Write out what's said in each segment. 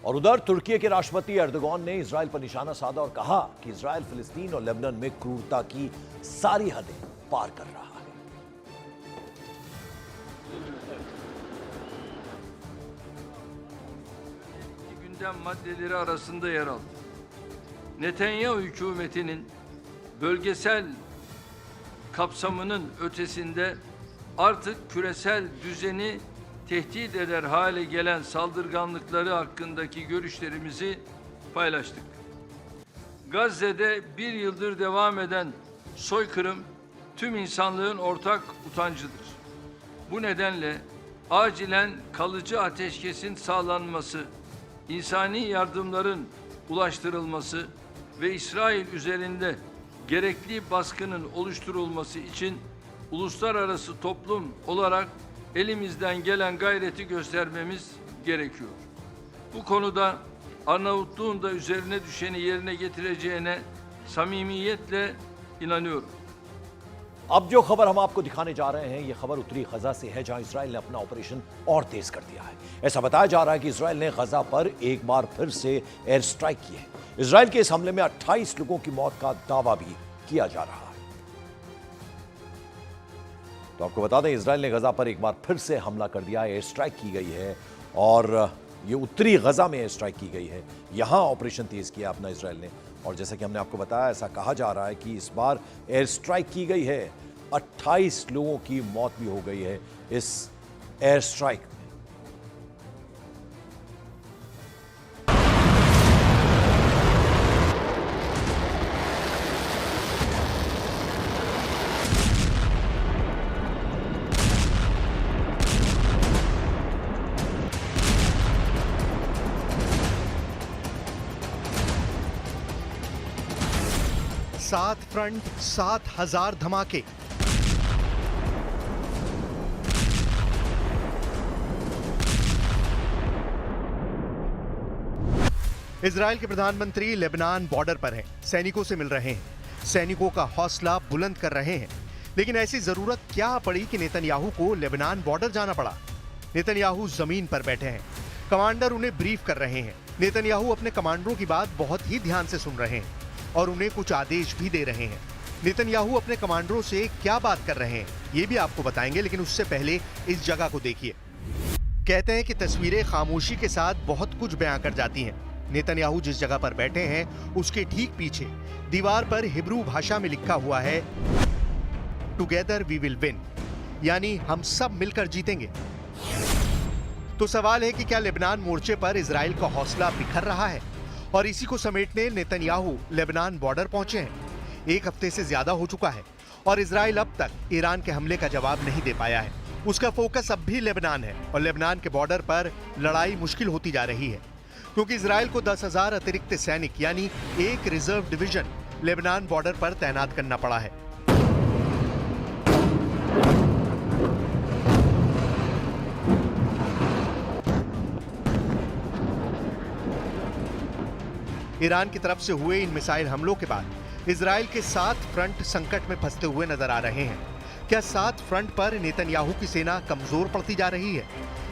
और उधर तुर्की के राष्ट्रपति एर्दोगान ने इजराइल पर निशाना साधा और कहा कि इजराइल फिलिस्तीन और लेबनान में क्रूरता की सारी हदें पार कर रहा है। Gündem maddeleri arasında yer aldı. Netanyahu hükümetinin bölgesel kapsamının ötesinde artık küresel düzeni tehdit eder hale gelen saldırganlıkları hakkındaki görüşlerimizi paylaştık. Gazze'de bir yıldır devam eden soykırım tüm insanlığın ortak utancıdır. Bu nedenle acilen kalıcı ateşkesin sağlanması, insani yardımların ulaştırılması ve İsrail üzerinde gerekli baskının oluşturulması için uluslararası toplum olarak elimizden gelen gayreti göstermemiz gerekiyor. Bu konuda Arnavutluğun da üzerine düşeni yerine getireceğine samimiyetle inanıyorum. अब जो खबर हम आपको दिखाने जा रहे हैं, यह खबर उत्तरी गजा से है, जहां इजराइल ने अपना ऑपरेशन और तेज कर दिया है। ऐसा बताया जा रहा है कि इजराइल ने गजा पर एक बार फिर से एयर स्ट्राइक की है। इजराइल के इस हमले में 28 लोगों की मौत का दावा भी किया जा रहा है। तो आपको बता दें, इजराइल ने गजा पर एक बार फिर से हमला कर दिया, एयर स्ट्राइक की गई है और ये उत्तरी गजा में एयर स्ट्राइक की गई है। यहां ऑपरेशन तेज किया अपना इजराइल ने। और जैसा कि हमने आपको बताया, ऐसा कहा जा रहा है कि इस बार एयर स्ट्राइक की गई है, 28 लोगों की मौत भी हो गई है इस एयर स्ट्राइक में। सात फ्रंट, 7,000 धमाके। इजराइल के प्रधानमंत्री लेबनान बॉर्डर पर हैं, सैनिकों से मिल रहे हैं, सैनिकों का हौसला बुलंद कर रहे हैं। लेकिन ऐसी जरूरत क्या पड़ी कि नेतन्याहू को लेबनान बॉर्डर जाना पड़ा? नेतन्याहू जमीन पर बैठे हैं, कमांडर उन्हें ब्रीफ कर रहे हैं। नेतन्याहू अपने कमांडरों की बात बहुत ही ध्यान से सुन रहे हैं और उन्हें कुछ आदेश भी दे रहे हैं। नेतन्याहू अपने कमांडरों से क्या बात कर रहे हैं, ये भी आपको बताएंगे, लेकिन उससे पहले इस जगह को देखिए। कहते हैं कि तस्वीरें खामोशी के साथ बहुत कुछ बयां कर जाती हैं। नेतन्याहू जिस जगह पर बैठे हैं, उसके ठीक पीछे दीवार पर हिब्रू भाषा में लिखा हुआ है, टुगेदर वी विल विन, यानी हम सब मिलकर जीतेंगे। तो सवाल है कि क्या लेबनान मोर्चे पर इजराइल का हौसला बिखर रहा है? और इसी को समेटने नेतन्याहू लेबनान बॉर्डर पहुंचे हैं। एक हफ्ते से ज्यादा हो चुका है और इजराइल अब तक ईरान के हमले का जवाब नहीं दे पाया है। उसका फोकस अब भी लेबनान है और लेबनान के बॉर्डर पर लड़ाई मुश्किल होती जा रही है, क्योंकि इजराइल को 10,000 अतिरिक्त सैनिक यानी एक रिजर्व डिवीजन लेबनान बॉर्डर पर तैनात करना पड़ा है। ईरान की तरफ से हुए इन मिसाइल हमलों के बाद इजराइल के 7 फ्रंट संकट में फंसते हुए नजर आ रहे हैं। क्या 7 फ्रंट पर नेतन्याहू की सेना कमजोर पड़ती जा रही है?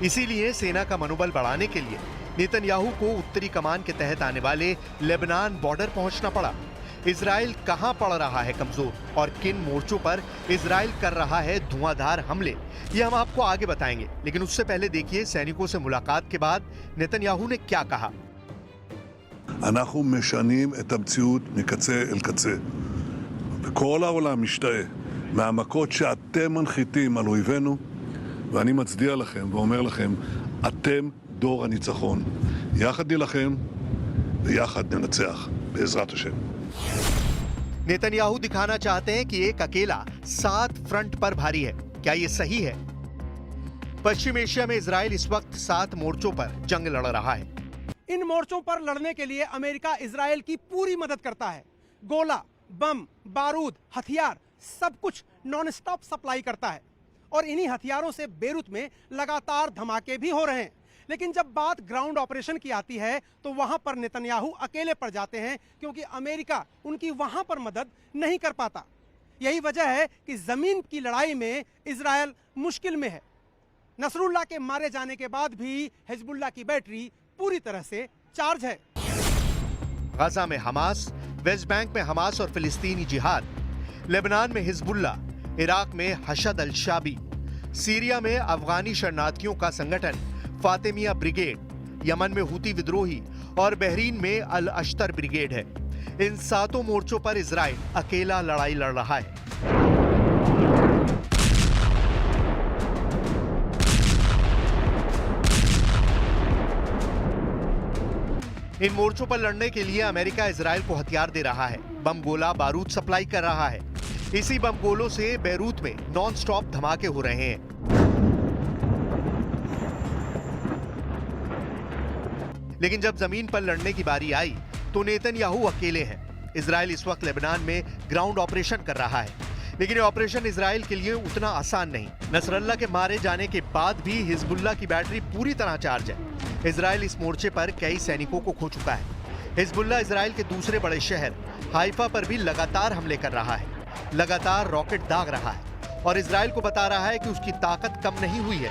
इसीलिए सेना का मनोबल बढ़ाने के लिए नेतन्याहू को उत्तरी कमान के तहत आने वाले लेबनान बॉर्डर पहुंचना पड़ा। इजराइल कहां पड़ रहा है कमजोर और किन मोर्चों पर इजराइल कर रहा है धुआंधार हमले, ये हम आपको आगे बताएंगे। लेकिन उससे पहले देखिए सैनिकों से मुलाकात के बाद नेतन्याहू ने क्या कहा। אנחנו משנים את המציאות מקצה אל קצה. וכל העולם משתאה מהמכות שאתם מנחיתים על אויבינו, ואני מצדיע לכם ואומר לכם, אתם דור הניצחון. יחד נילחם ויחד ננצח, בעזרת השם. नेतन्याहू दिखाना चाहते हैं कि एक अकेला 7 फ्रंट पर भारी है। क्या ये सही है? पश्चिम एशिया में इजराइल इस वक्त 7 मोर्चों पर जंग लड़ रहा है। इन मोर्चों पर लड़ने के लिए अमेरिका इजराइल की पूरी मदद करता है। गोला, बम, बारूद, हथियार सब कुछ नॉन स्टॉप सप्लाई करता है और इन्हीं हथियारों से बेरूत में लगातार धमाके भी हो रहे हैं। लेकिन जब बात ग्राउंड ऑपरेशन की आती है तो वहां पर नेतन्याहू अकेले पड़ जाते हैं, क्योंकि अमेरिका उनकी वहां पर मदद नहीं कर पाता। यही वजह है कि जमीन की लड़ाई में इजराइल मुश्किल में है। नसरुल्लाह के मारे जाने के बाद भी हिजबुल्लाह की बैटरी पूरी तरह से चार्ज है। गाजा में हमास, वेस्ट बैंक में हमास और फिलिस्तीनी जिहाद, लेबनान में हिजबुल्ला, इराक में हशद अल शाबी, सीरिया में अफगानी शरणार्थियों का संगठन फातिमिया ब्रिगेड, यमन में हुती विद्रोही और बहरीन में अल अश्तर ब्रिगेड है। इन सातों मोर्चों पर इजराइल अकेला लड़ाई लड़ रहा है। इन मोर्चों पर लड़ने के लिए अमेरिका इजराइल को हथियार दे रहा है, बम गोला बारूद सप्लाई कर रहा है। इसी बम गोलों से बैरूत में नॉन स्टॉप धमाके हो रहे हैं। लेकिन जब जमीन पर लड़ने की बारी आई तो नेतन्याहू अकेले हैं। इजराइल इस वक्त लेबनान में ग्राउंड ऑपरेशन कर रहा है, लेकिन ये ऑपरेशन इजराइल के लिए उतना आसान नहीं। नसरल्ला के मारे जाने के बाद भी हिजबुल्ला की बैटरी पूरी तरह चार्ज है। इजराइल इस मोर्चे पर कई सैनिकों को खो चुका है। हिजबुल्ला इजराइल के दूसरे बड़े शहर हाइफा पर भी लगातार हमले कर रहा है, लगातार रॉकेट दाग रहा है और इजराइल को बता रहा है कि उसकी ताकत कम नहीं हुई है।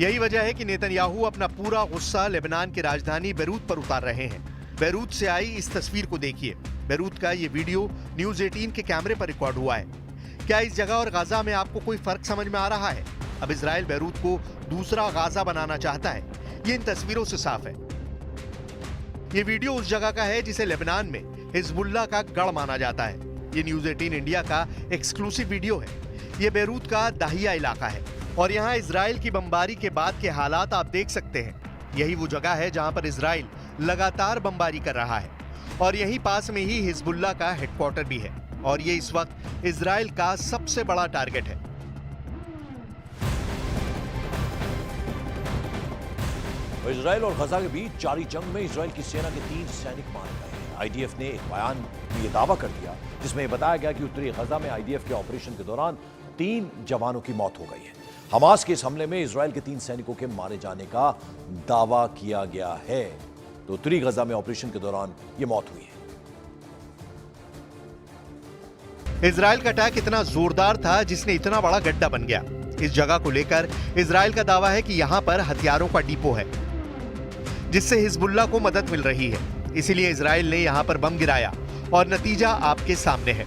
यही वजह है कि नेतन्याहू अपना पूरा गुस्सा लेबनान की राजधानी बैरूत पर उतार रहे हैं। बैरूत से आई इस तस्वीर को देखिए। बैरूत का ये वीडियो न्यूज़ 18 के कैमरे पर रिकॉर्ड हुआ है। क्या इस जगह और गाजा में आपको कोई फर्क समझ में आ रहा है? अब इजराइल बैरूत को दूसरा गाजा बनाना चाहता है, ये इन तस्वीरों से साफ है। ये वीडियो उस जगह का है जिसे लेबनान में हिजबुल्ला का गढ़ माना जाता है। ये न्यूज़ 18 इंडिया का एक्सक्लूसिव वीडियो है। ये बैरूत का दाहिया इलाका है और यहाँ इजराइल की बमबारी के बाद के हालात आप देख सकते हैं। यही वो जगह है जहाँ पर इजराइल लगातार बमबारी कर रहा है और यहीं पास में ही हिजबुल्ला का हेडक्वार्टर भी है और ये इस वक्त इजराइल का सबसे बड़ा टारगेट है। इजराइल और गजा के बीच जारी जंग में इजराइल की सेना के 3 सैनिक मारे गए हैं। आईडीएफ ने एक बयान में यह दावा कर दिया जिसमें यह बताया गया कि उत्तरी गजा में आईडीएफ के ऑपरेशन के दौरान 3 जवानों की मौत हो गई है। हमास के इस हमले में इजराइल के 3 सैनिकों के मारे जाने का दावा किया गया है। तो उत्तरी गजा में ऑपरेशन के दौरान यह मौत हुई है। इजराइल का अटैक इतना जोरदार था जिसने इतना बड़ा गड्ढा बन गया। इस जगह को लेकर इजराइल का दावा है कि यहां पर हथियारों का डिपो है जिससे हिजबुल्ला को मदद मिल रही है। इसीलिए इजराइल ने यहां पर बम गिराया और नतीजा आपके सामने है।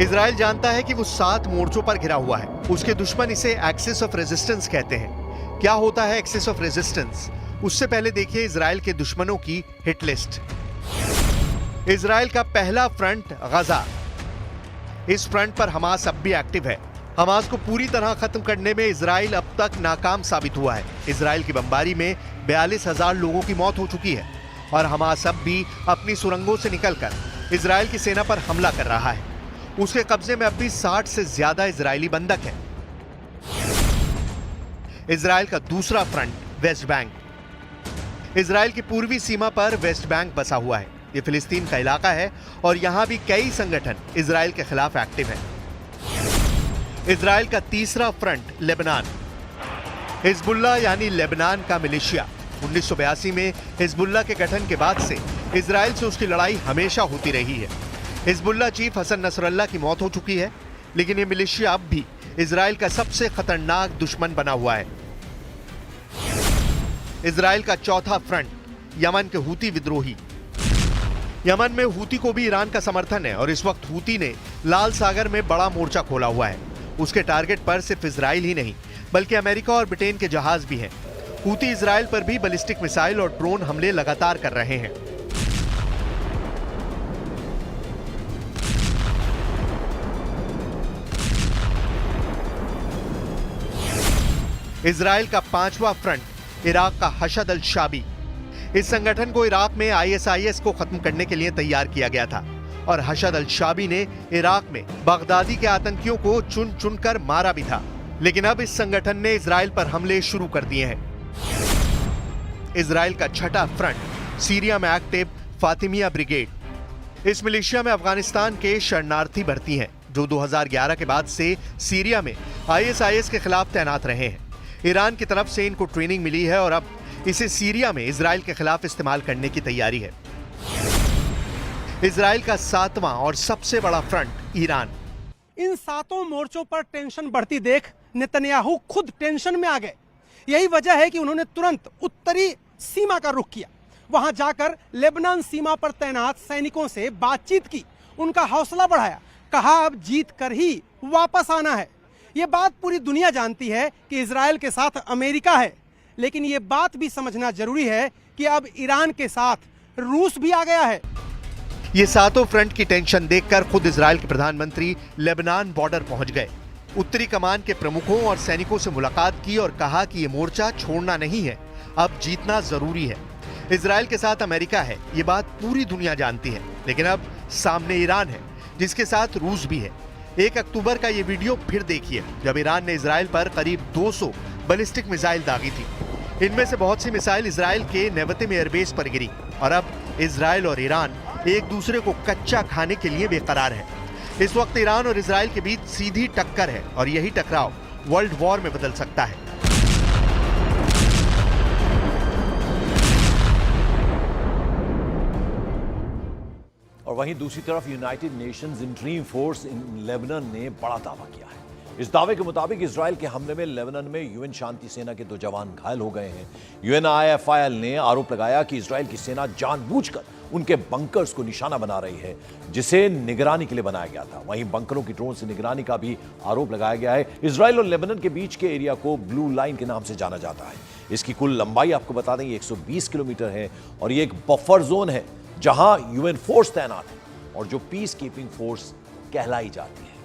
इजराइल जानता है कि वो 7 मोर्चों पर घिरा हुआ है। उसके दुश्मन इसे एक्सिस ऑफ रेजिस्टेंस कहते हैं। क्या होता है एक्सिस ऑफ रेजिस्टेंस? उससे पहले देखिए इजराइल के दुश्मनों की हिट लिस्ट। इजराइल का पहला फ्रंट गजा। इस फ्रंट पर हमास अब भी एक्टिव है। हमास को पूरी तरह खत्म करने में इजराइल अब तक नाकाम साबित हुआ है। इजराइल की बमबारी में 42,000 लोगों की मौत हो चुकी है और हमास अब भी अपनी सुरंगों से निकलकर इजराइल की सेना पर हमला कर रहा है। उसके कब्जे में अब भी 60 से ज्यादा इजरायली बंधक हैं। इजराइल का दूसरा फ्रंट वेस्ट बैंक। इजराइल की पूर्वी सीमा पर वेस्ट बैंक बसा हुआ है। ये फिलिस्तीन का इलाका है और यहां भी कई संगठन इजराइल के खिलाफ एक्टिव हैं। इजराइल का तीसरा फ्रंट लेबनान। हिजबुल्ला यानी लेबनान का मिलिशिया। 1982 में हिजबुल्ला के गठन के बाद से इजराइल से उसकी लड़ाई हमेशा होती रही है। हिजबुल्ला चीफ हसन नसरल्ला की मौत हो चुकी है, लेकिन ये मिलिशिया अब भी इजराइल का सबसे खतरनाक दुश्मन बना हुआ है। इजराइल का चौथा फ्रंट यमन के हूती विद्रोही। यमन में हूती को भी ईरान का समर्थन है और इस वक्त हूती ने लाल सागर में बड़ा मोर्चा खोला हुआ है। उसके टारगेट पर सिर्फ इजराइल ही नहीं बल्कि अमेरिका और ब्रिटेन के जहाज भी हैं। हूती इजराइल पर भी बैलिस्टिक मिसाइल और ड्रोन हमले लगातार कर रहे हैं। इजराइल का पांचवा फ्रंट इराक का हशद अल शाबी। इस संगठन को इराक में ISIS को खत्म करने के लिए तैयार किया गया था और हशद अल शाबी ने इराक में बगदादी के आतंकियों को चुन चुनकर मारा भी था। लेकिन अब इस संगठन ने इजराइल पर हमले शुरू कर दिए हैं। इजराइल का छठा फ्रंट सीरिया में एक्टिव फातिमिया ब्रिगेड। इस मिलिशिया में अफगानिस्तान के शरणार्थी भर्ती हैं जो 2011 के बाद से सीरिया में आईएसआईएस के खिलाफ तैनात रहे हैं। ईरान की तरफ से इनको ट्रेनिंग मिली है और अब इसे सीरिया में इजराइल के खिलाफ इस्तेमाल करने की तैयारी है। इजराइल का 7वां और सबसे बड़ा फ्रंट ईरान। इन 7 मोर्चों पर टेंशन बढ़ती देख नेतन्याहू खुद टेंशन में आ गए। यही वजह है कि उन्होंने तुरंत उत्तरी सीमा का रुख किया। वहां जाकर लेबनान सीमा पर तैनात सैनिकों से बातचीत की, उनका हौसला बढ़ाया, कहा अब जीत कर ही वापस आना है। यह बात पूरी दुनिया जानती है कि इजराइल के साथ अमेरिका है, लेकिन यह बात भी समझना जरूरी है कि अब ईरान के साथ रूस भी आ गया है। ये 7 फ्रंट की टेंशन देखकर खुद इजराइल के प्रधानमंत्री लेबनान बॉर्डर पहुंच गए। उत्तरी कमान के प्रमुखों और सैनिकों से मुलाकात की और कहा कि ये मोर्चा छोड़ना नहीं है, अब जीतना जरूरी है। इजराइल के साथ अमेरिका है, ये बात पूरी दुनिया जानती है, लेकिन अब सामने ईरान है जिसके साथ रूस भी है। 1 अक्टूबर का ये वीडियो फिर देखिए जब ईरान ने इजराइल पर करीब 200 बैलिस्टिक मिसाइल दागी थी। इनमें से बहुत सी मिसाइल इजराइल के नेवतिम एयरबेस पर गिरी और अब इजराइल और ईरान एक दूसरे को कच्चा खाने के लिए बेकरार है। इस वक्त ईरान और इजराइल के बीच सीधी टक्कर है और यही टकराव वर्ल्ड वॉर में बदल सकता है। और वहीं दूसरी तरफ United Nations interim force in Lebanon ने बड़ा दावा किया है। इस दावे के मुताबिक इजराइल के हमले में लेबनान में यूएन शांति सेना के 2 जवान घायल हो गए हैं। यूएनआईएफआईएल ने आरोप लगाया कि इजराइल की सेना जानबूझकर उनके बंकर्स को निशाना बना रही है, जिसे निगरानी के लिए बनाया गया था। वहीं बंकरों की ड्रोन से निगरानी का भी आरोप लगाया गया है। इजराइल और लेबनान के बीच के एरिया को ब्लू लाइन के नाम से जाना जाता है। इसकी कुल लंबाई आपको बता दें 120 किलोमीटर है और ये एक बफर जोन है जहां यूएन फोर्स तैनात है और जो पीस कीपिंग फोर्स कहलाई जाती है।